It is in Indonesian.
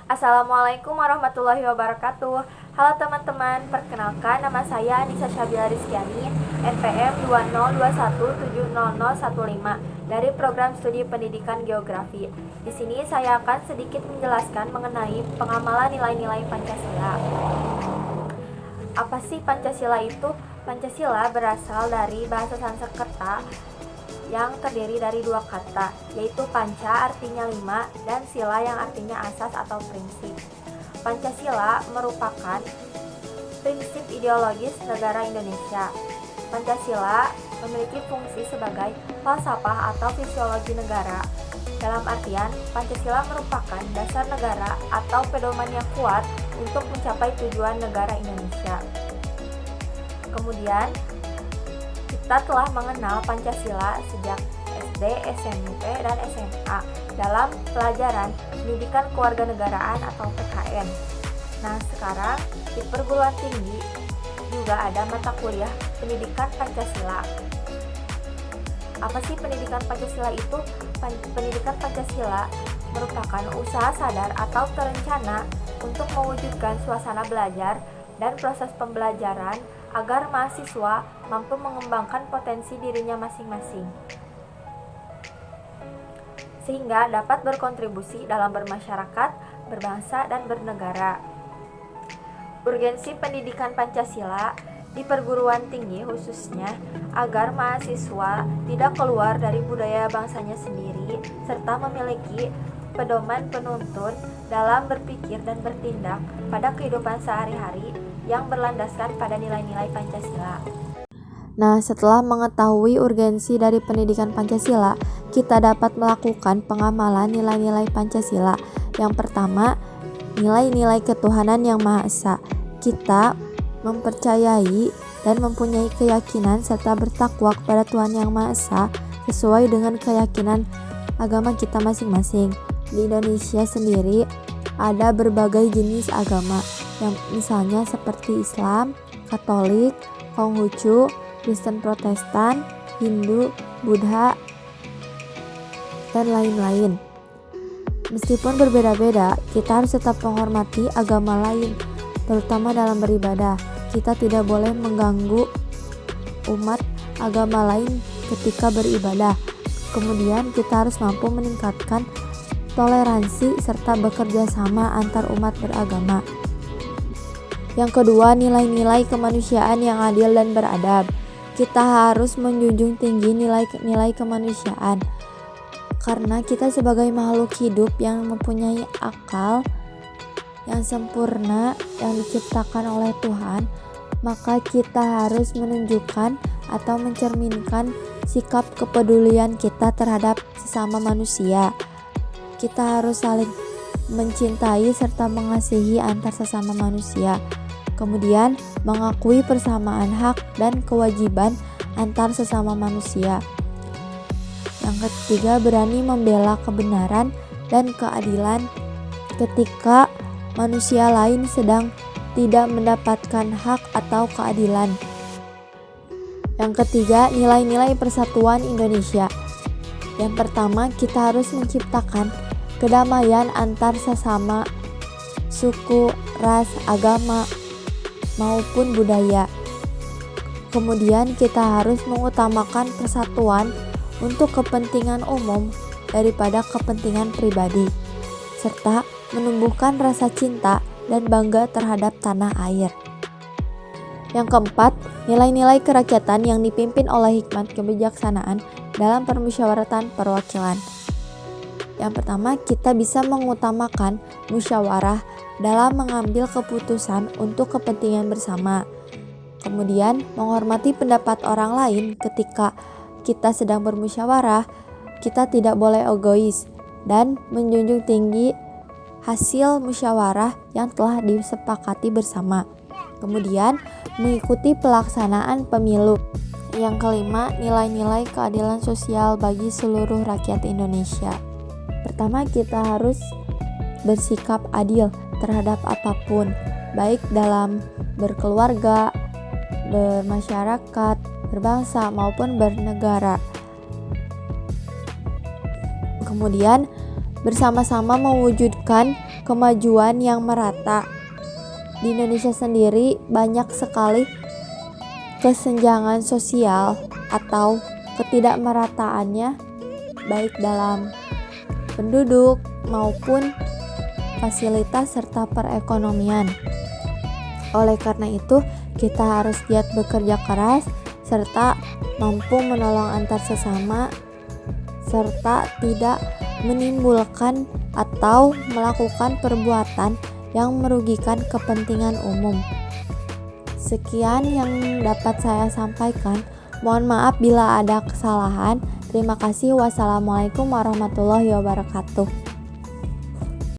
Assalamualaikum warahmatullahi wabarakatuh. Halo teman-teman, perkenalkan nama saya Anissa Syabila Rizkyani, NPM 202170015 dari Program Studi Pendidikan Geografi. Di sini saya akan sedikit menjelaskan mengenai pengamalan nilai-nilai Pancasila. Apa sih Pancasila itu? Pancasila berasal dari bahasa Sanskerta yang terdiri dari dua kata, yaitu panca artinya 5 dan sila yang artinya asas atau prinsip. Pancasila merupakan prinsip ideologis negara Indonesia. Pancasila memiliki fungsi sebagai falsafah atau fisiologi negara. Dalam artian, Pancasila merupakan dasar negara atau pedoman yang kuat untuk mencapai tujuan negara Indonesia. Kemudian, kita telah mengenal Pancasila sejak SD, SMP, dan SMA dalam pelajaran Pendidikan Kewarganegaraan atau PKN. Nah, sekarang di perguruan tinggi juga ada mata kuliah Pendidikan Pancasila. Apa sih pendidikan Pancasila itu? Pendidikan Pancasila merupakan usaha sadar atau terencana untuk mewujudkan suasana belajar dan proses pembelajaran agar mahasiswa mampu mengembangkan potensi dirinya masing-masing, sehingga dapat berkontribusi dalam bermasyarakat, berbangsa, dan bernegara. Urgensi pendidikan Pancasila di perguruan tinggi khususnya agar mahasiswa tidak keluar dari budaya bangsanya sendiri, serta memiliki pedoman penuntun dalam berpikir dan bertindak pada kehidupan sehari-hari yang berlandaskan pada nilai-nilai Pancasila. Nah, setelah mengetahui urgensi dari pendidikan Pancasila, kita dapat melakukan pengamalan nilai-nilai Pancasila. Yang pertama, nilai-nilai ketuhanan yang Maha Esa. Kita mempercayai dan mempunyai keyakinan serta bertakwa kepada Tuhan yang Maha Esa sesuai dengan keyakinan agama kita masing-masing. Di Indonesia sendiri ada berbagai jenis agama, yang misalnya seperti Islam, Katolik, Konghucu, Kristen Protestan, Hindu, Buddha, dan lain-lain. Meskipun berbeda-beda, kita harus tetap menghormati agama lain, terutama dalam beribadah. Kita tidak boleh mengganggu umat agama lain ketika beribadah. Kemudian kita harus mampu meningkatkan toleransi serta bekerja sama antar umat beragama. Yang kedua, nilai-nilai kemanusiaan yang adil dan beradab. Kita harus menjunjung tinggi nilai-nilai kemanusiaan. Karena kita sebagai makhluk hidup yang mempunyai akal yang sempurna yang diciptakan oleh Tuhan, maka kita harus menunjukkan atau mencerminkan sikap kepedulian kita terhadap sesama manusia. Kita harus saling mencintai serta mengasihi antar sesama manusia. Kemudian, mengakui persamaan hak dan kewajiban antar sesama manusia. Yang ketiga, berani membela kebenaran dan keadilan ketika manusia lain sedang tidak mendapatkan hak atau keadilan. Yang ketiga, nilai-nilai persatuan Indonesia. Yang pertama, kita harus menciptakan kedamaian antar sesama suku, ras, agama, maupun budaya. Kemudian kita harus mengutamakan persatuan untuk kepentingan umum daripada kepentingan pribadi, serta menumbuhkan rasa cinta dan bangga terhadap tanah air. Yang keempat, nilai-nilai kerakyatan yang dipimpin oleh hikmat kebijaksanaan dalam permusyawaratan perwakilan. Yang pertama, kita bisa mengutamakan musyawarah dalam mengambil keputusan untuk kepentingan bersama. Kemudian, menghormati pendapat orang lain ketika kita sedang bermusyawarah. Kita tidak boleh egois dan menjunjung tinggi hasil musyawarah yang telah disepakati bersama. Kemudian, mengikuti pelaksanaan pemilu. Yang kelima, nilai-nilai keadilan sosial bagi seluruh rakyat Indonesia. Pertama, kita harus bersikap adil terhadap apapun, baik dalam berkeluarga, bermasyarakat, berbangsa, maupun bernegara. Kemudian, bersama-sama mewujudkan kemajuan yang merata. Di Indonesia sendiri banyak sekali kesenjangan sosial atau ketidakmerataannya baik dalam penduduk maupun fasilitas serta perekonomian. Oleh karena itu, kita harus giat bekerja keras serta mampu menolong antar sesama serta tidak menimbulkan atau melakukan perbuatan yang merugikan kepentingan umum. Sekian yang dapat saya sampaikan. Mohon maaf bila ada kesalahan. Terima kasih. Wassalamualaikum warahmatullahi wabarakatuh.